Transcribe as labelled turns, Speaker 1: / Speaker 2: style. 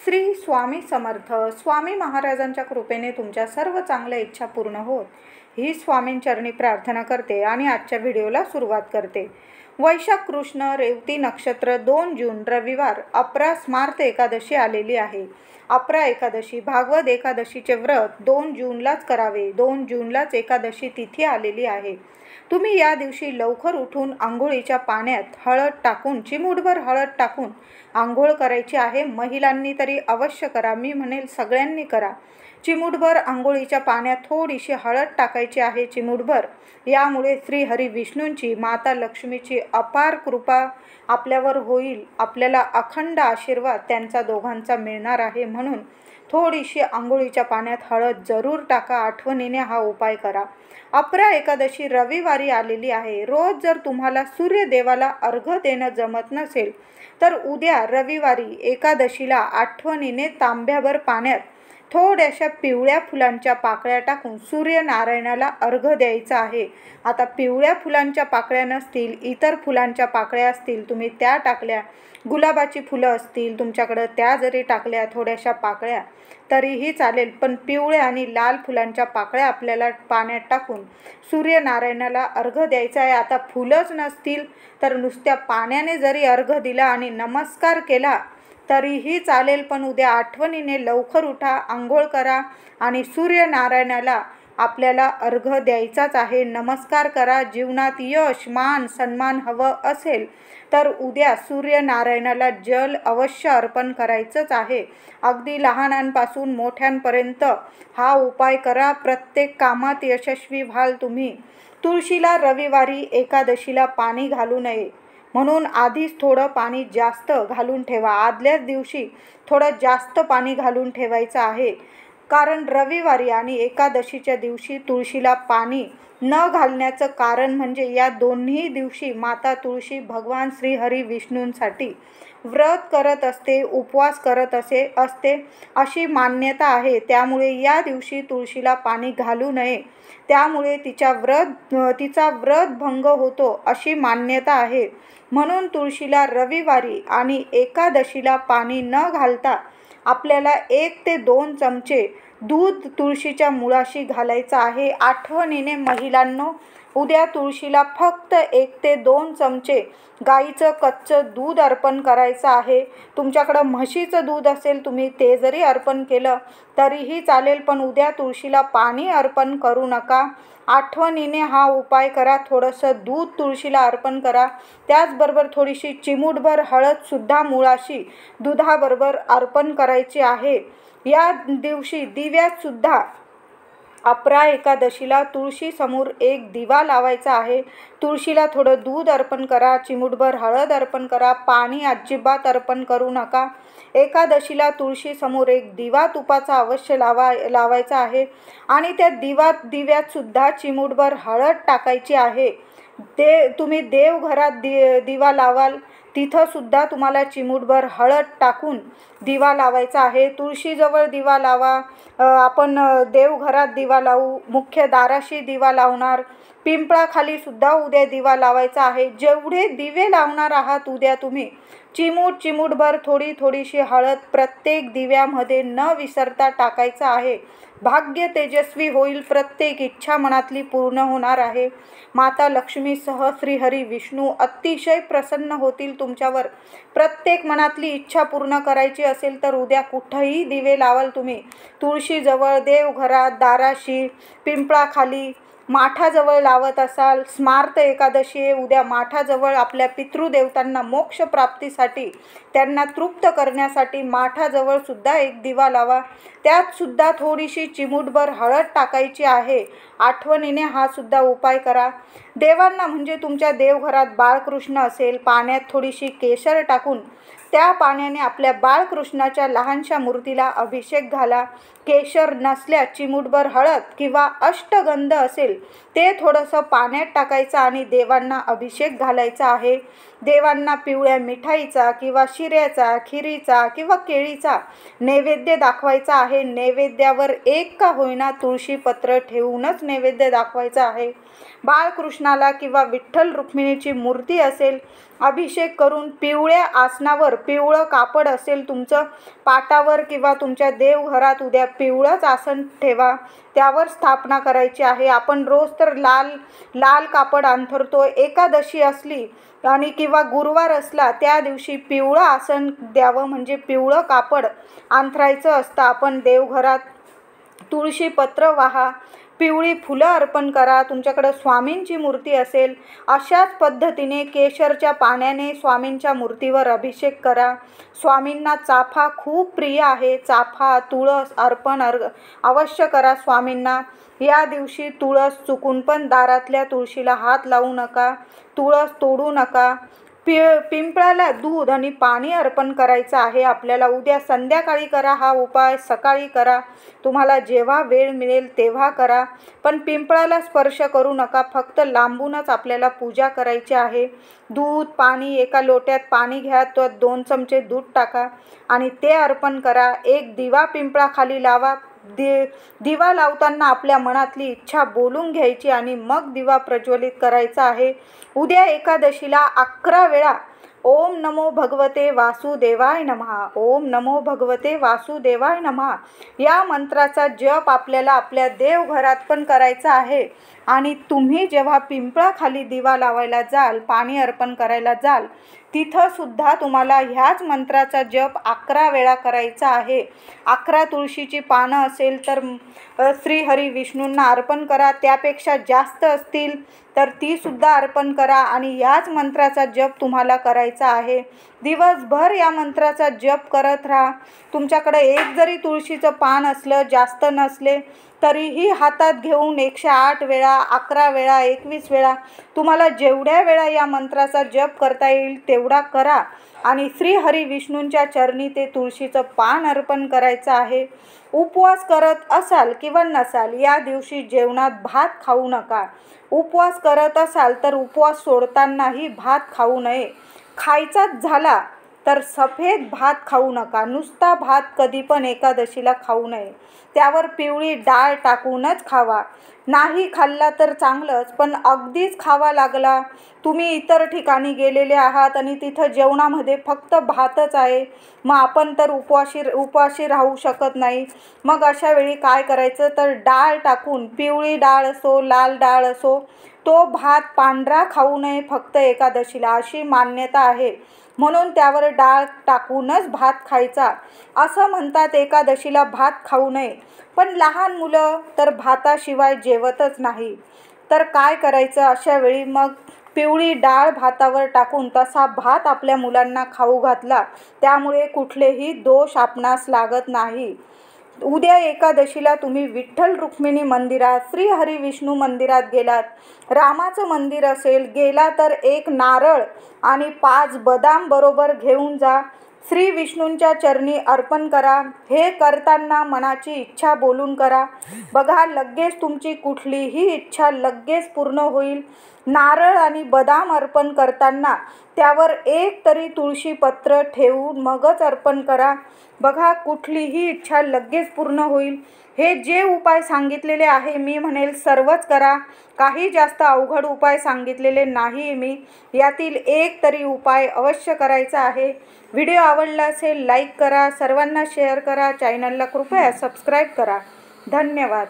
Speaker 1: श्री स्वामी समर्थ. स्वामी महाराजांच्या कृपेने तुमच्या सर्व चांगल्या इच्छा पूर्ण होत ही स्वामींचरणी प्रार्थना करते आणि आजच्या व्हिडिओला सुरुवात करते. वैशाख कृष्ण रेवती नक्षत्र 2 जून रविवार अपरा स्मार्त एकादशी आलेली आहे. अपरा एकादशी भागवत एकादशीचे व्रत 2 जूनलाच करावे. 2 जूनलाच एकादशी तिथी आलेली आहे. तुम्ही या दिवशी लवकर उठून आंघोळीच्या पाण्यात हळद टाकून चिमूटभर हळद टाकून आंघोळ करायची आहे. महिलांनी तरी अवश्य करा, मी म्हणेल सगळ्यांनी करा. चिमूटभर आंघोळीच्या पाण्यात थोडीशी हळद टाकायची आहे, चिमूटभर. यामुळे श्री हरी विष्णूंची माता लक्ष्मीची अपार कृपा आपल्यावर होईल. आपल्याला अखंड आशीर्वाद त्यांचा दोघांचा मिळणार आहे. म्हणून थोडीशी आंघोळीच्या पाण्यात हळद जरूर टाका. आठवणीने हा उपाय करा. अपरा एकादशी रविवारी आलेली आहे. रोज जर तुम्हाला सूर्यदेवाला अर्घ्य देणं जमत नसेल तर उद्या रविवारी एकादशीला आठवणीने तांब्याभर पाण्यात थोड्याशा पिवळ्या फुलांच्या पाकळ्या टाकून सूर्यनारायणाला अर्घ्य द्यायचा आहे. आता पिवळ्या फुलांच्या पाकळ्या नसतील, इतर फुलांच्या पाकळ्या असतील, तुम्ही त्या टाकल्या, गुलाबाची फुलं असतील तुमच्याकडं त्या जरी टाकल्या थोड्याशा पाकळ्या तरीही चालेल. पण पिवळ्या आणि लाल फुलांच्या पाकळ्या आपल्याला पाण्यात टाकून सूर्यनारायणाला अर्घ्य द्यायचा आहे. आता फुलंच नसतील तर नुसत्या पाण्याने जरी अर्घ्य दिला आणि नमस्कार केला तरीही चालेल. पण उद्या आठवणीने लवकर उठा, आंघोळ करा आणि सूर्यनारायणाला आपल्याला अर्घ्य द्यायचाच आहे. नमस्कार करा. जीवनात यश, मान, सन्मान हवं असेल तर उद्या सूर्यनारायणाला जल अवश्य अर्पण करायचंच आहे. अगदी लहानांपासून मोठ्यांपर्यंत हा उपाय करा. प्रत्येक कामात यशस्वी व्हाल तुम्ही. तुळशीला रविवारी एकादशीला पाणी घालू नये म्हणून आधीच थोडं पाणी जास्त घालून ठेवा. आदल्याच दिवशी थोडं जास्त पाणी घालून ठेवायचं आहे. कारण रविवारी आणि एकादशीच्या दिवशी तुळशीला पाणी न घालण्याचं कारण म्हणजे या दोन्ही दिवशी माता तुळशी भगवान श्री हरी विष्णूंसाठी व्रत करत असते, उपवास करत असते अशी मान्यता आहे. त्यामुळे या दिवशी तुळशीला पाणी घालू नये. त्यामुळे तिचा व्रत भंग होतो अशी मान्यता आहे. म्हणून तुळशीला रविवारी आणि एकादशीला पाणी न घालता आपल्याला 1 ते 2 चमचे दूध तुळशीच्या मुळाशी घालायचं आहे. आठवणीने महिलांनो, उद्या तुळशीला फक्त 1 ते 2 चमचे गाईचं कच्चं दूध अर्पण करायचं आहे. तुमच्याकडं म्हशीचं दूध असेल तुम्ही ते जरी अर्पण केलं तरीही चालेल. पण उद्या तुळशीला पाणी अर्पण करू नका. आठवणीने हा उपाय करा. थोडंसं दूध तुळशीला अर्पण करा. त्याचबरोबर थोडीशी चिमूटभर हळदसुद्धा मुळाशी दुधाबरोबर अर्पण करायची आहे. या दिवशी दिव्यातसुद्धा अपरा एकादशीला तुळशीसमोर एक दिवा लावायचा आहे. तुळशीला थोडं दूध अर्पण करा, चिमूटभर हळद अर्पण करा, पाणी अजिबात अर्पण करू नका. एकादशीला तुळशीसमोर एक दिवा तुपाचा अवश्य लावायचा आहे आणि त्या दिव्यातसुद्धा चिमूटभर हळद टाकायची आहे. तुम्ही देवघरात दिवा लावाल तिथंसुद्धा तुम्हाला चिमूटभर हळद टाकून दिवा लावायचा आहे. तुळशीजवळ दिवा लावा. आपण देवघरात दिवा लावू, मुख्य दाराशी दिवा लावणार, पिंपळाखाली सुद्धा उद्या दिवा लावायचा आहे. जेवढे दिवे लावणार आहात उद्या तुम्ही चिमूटभर थोडीशी हळद प्रत्येक दिव्यामध्ये न विसरता टाकायचं आहे. भाग्य तेजस्वी होईल. प्रत्येक इच्छा मनातली पूर्ण होणार आहे. माता लक्ष्मीसह श्रीहरी विष्णू अतिशय प्रसन्न होतील तुमच्यावर. प्रत्येक मनातली इच्छा पूर्ण करायची असेल तर उद्या कुठंही दिवे लावाल तुम्ही. तुळशीजवळ, देवघरात, दाराशी, पिंपळाखाली, माठाजवळ लावत असाल. स्मार्त एकादशी आहे उद्या. माठाजवळ आपल्या पितृदेवतांना मोक्ष प्राप्तीसाठी त्यांना तृप्त करण्यासाठी माठाजवळ सुद्धा एक दिवा लावा. त्यात सुद्धा थोडीशी चिमूटभर हळद टाकायची आहे. आठवणीने हा सुद्धा उपाय करा. देवांना म्हणजे तुमच्या देवघरात बाळकृष्ण असेल, पाण्यात थोडीशी केशर टाकून त्या पाण्याने आपल्या बाळकृष्णाच्या लहानशा मूर्तीला अभिषेक घाला. केशर नसल्यास चिमूटभर हळद किंवा अष्टगंध असेल ते थोडंसं पाण्यात टाकायचं आणि देवांना अभिषेक घालायचा आहे. देवांना पिवळ्या मिठाईचा किंवा शिऱ्याचा, खिरीचा किंवा केळीचा नैवेद्य दाखवायचा आहे. नैवेद्यावर एक का होईना तुळशीपत्र ठेवूनच नैवेद्य दाखवायचा आहे. बाळकृष्णाला किंवा विठ्ठल रुक्मिणीची मूर्ती असेल, अभिषेक करून पिवळ्या आसनावर, पिवळं कापड असेल तुमचं पाटावर किंवा तुमच्या देवघरात, उद्या पिवळंच आसन ठेवा, त्यावर स्थापना करायची आहे. आपण रोज तर लाल कापड अंथरतो. एकादशी असली आणि किंवा गुरुवार असला त्या दिवशी पिवळं आसन द्यावं, म्हणजे पिवळं कापड अंथरायचं असतं. आपण देवघरात तुळशीपत्र वाहा, पिवळी फुलं अर्पण करा. तुमच्याकडं स्वामींची मूर्ती असेल, अशाच पद्धतीने केशरच्या पाण्याने स्वामींच्या मूर्तीवर अभिषेक करा. स्वामींना चाफा खूप प्रिय आहे. चाफा, तुळस अर्पण अवश्य करा स्वामींना. या दिवशी तुळस चुकून पण दारातल्या तुळशीला हात लावू नका, तुळस तोडू नका. पिंपळाला दूध आणि पाणी अर्पण करायचं आहे आपल्याला. उद्या संध्याकाळी करा हा उपाय, सकाळी करा, तुम्हाला जेव्हा वेळ मिळेल तेव्हा करा. पण पिंपळाला स्पर्श करू नका, फक्त लांबूनच आपल्याला पूजा करायची आहे. दूध, पाणी, एका लोट्यात पाणी घ्या, त्यात 2 चमचे दूध टाका आणि ते अर्पण करा. एक दिवा पिंपळाखाली लावा. दिवा लावताना आपल्या मनातली इच्छा बोलून घ्यायची आणि मग दिवा प्रज्वलित करायचा आहे. उद्या एकादशीला 11 वेळा ओम नमो भगवते वासुदेवाय नमः, ओम नमो भगवते वासुदेवाय नमः या मंत्राचा जप आपल्याला आपल्या देवघरात पण करायचा आहे. आणि तुम्ही जेव्हा पिंपळाखाली दिवा लावायला जाल, पाणी अर्पण करायला जाल, तिथंसुद्धा तुम्हाला ह्याच मंत्राचा जप 11 वेळा करायचा आहे. 11 तुळशीची पानं असेल तर श्रीहरी विष्णूंना अर्पण करा. त्यापेक्षा जास्त असतील तर तीसुद्धा अर्पण करा आणि याच मंत्राचा जप तुम्हाला करायचा आहे. दिवसभर या मंत्राचा जप करत राहा. तुमच्याकडे एक जरी तुळशीचं पान असलं, जास्त नसले तरीही हातात घेऊन 108 वेळा, 11 वेळा, 21 वेळा, तुम्हाला जेवढ्या वेळा या मंत्राचा जप करता येईल तेवढा करा आणि श्रीहरी विष्णूंच्या चरणी ते तुळशीचं पान अर्पण करायचं आहे. उपवास करत असाल किंवा नसाल, या दिवशी जेवणात भात खाऊ नका. उपवास करत असाल तर उपवास सोडतानाही भात खाऊ नये. खायचाच झाला तर सफेद भात खाऊ नका. नुसता भात कधी पण एकादशीला खाऊ नये. त्यावर पिवळी डाळ टाकूनच खावा. नाही खाल्ला तर चांगलंच, पण अगदीच खावा लागला, तुम्ही इतर ठिकाणी गेलेले आहात आणि तिथं जेवणामध्ये फक्त भातच आहे, मग आपण तर उपवाशी राहू शकत नाही. मग अशा वेळी काय करायचं तर डाळ टाकून, पिवळी डाळ असो, लाल डाळ असो, तो भात पांढरा खाऊ नये फक्त एकादशीला, अशी मान्यता आहे. म्हणून त्यावर डाळ टाकूनच भात खायचा. असं म्हणतात एकादशीला भात खाऊ नये, पण लहान मुलं तर भाताशिवाय जेवतच नाही. तर काय करायचं अशा वेळी? मग पिवळी डाळ भातावर टाकून तसा भात आपल्या मुलांना खाऊ घातला, त्यामुळे कुठलेही दोष आपणास लागत नाही. उद्या एकादशीला तुम्ही विठ्ठल रुक्मिणी मंदिरात, श्रीहरी विष्णू मंदिरात गेलात, रामाचं मंदिर असेल गेला तर 1 नारळ आणि 5 बदाम बरोबर घेऊन जा. श्री विष्णूंच्या चरणी अर्पण करा. हे करताना मनाची इच्छा बोलून करा. बघा, लगेच तुमची कुठलीही इच्छा लगेच पूर्ण होईल. नारळ आणि बदाम अर्पण करताना त्यावर एक तरी तुळशीपत्र ठेवून मगच अर्पण करा. बघा, कुठलीही इच्छा लगेच पूर्ण होईल. हे जे उपाय सांगितलेले आहे मी म्हणेल सर्वच करा. काही जास्त अवघड उपाय सांगितलेले नाही मी. यातील एक तरी उपाय अवश्य करायचा आहे. व्हिडिओ आवडला असेल लाईक करा, सर्वांना शेअर करा, चॅनलला कृपया सबस्क्राईब करा. धन्यवाद.